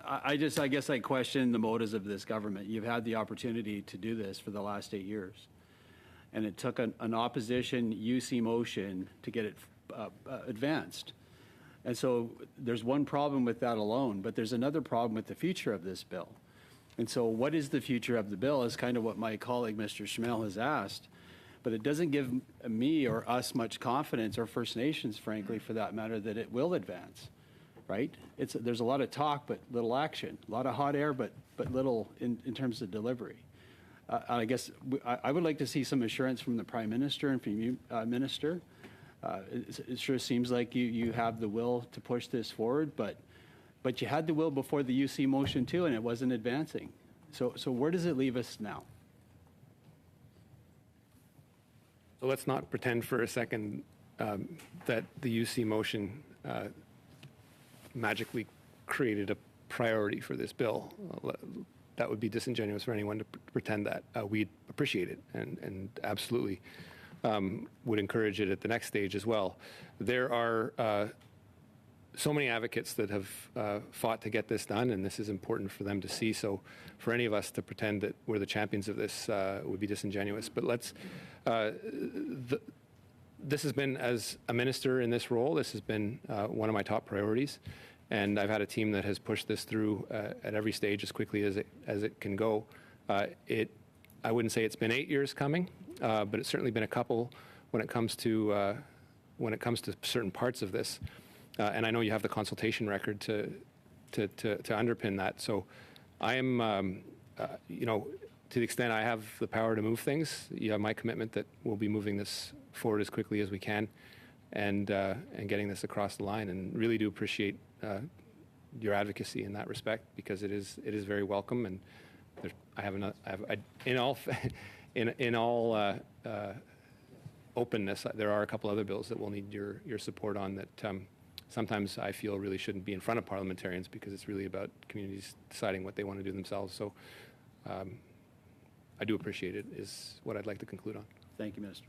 I guess I question the motives of this government. You've had the opportunity to do this for the last 8 years, and it took an opposition UC motion to get it advanced. And so there's one problem with that alone, but there's another problem with the future of this bill. And so what is the future of the bill is kind of what my colleague, Mr. Schmale, has asked. But it doesn't give me or us much confidence, or First Nations, frankly, for that matter, that it will advance, right? There's a lot of talk, but little action. A lot of hot air, but little in terms of delivery. I guess I would like to see some assurance from the Prime Minister and from you, Minister. It sure seems like you have the will to push this forward, but you had the will before the UC motion too, and it wasn't advancing. So where does it leave us now? So let's not pretend for a second that the UC motion magically created a priority for this bill. That would be disingenuous for anyone to pretend that. We'd appreciate it and absolutely would encourage it at the next stage as well. There are so many advocates that have fought to get this done, and this is important for them to see. So for any of us to pretend that we're the champions of this would be disingenuous. But this has been, as a minister in this role, this has been one of my top priorities. And I've had a team that has pushed this through at every stage as quickly as it can go. I wouldn't say it's been 8 years coming, but it's certainly been a couple when it comes to certain parts of this. And I know you have the consultation record to underpin that. So I am, to the extent I have the power to move things, you have my commitment that we'll be moving this forward as quickly as we can, and getting this across the line. And really do appreciate your advocacy in that respect, because it is very welcome. And in all openness, there are a couple other bills that we'll need your support on that. Sometimes I feel really shouldn't be in front of parliamentarians, because it's really about communities deciding what they want to do themselves. So I do appreciate it, is what I'd like to conclude on. Thank you, Minister.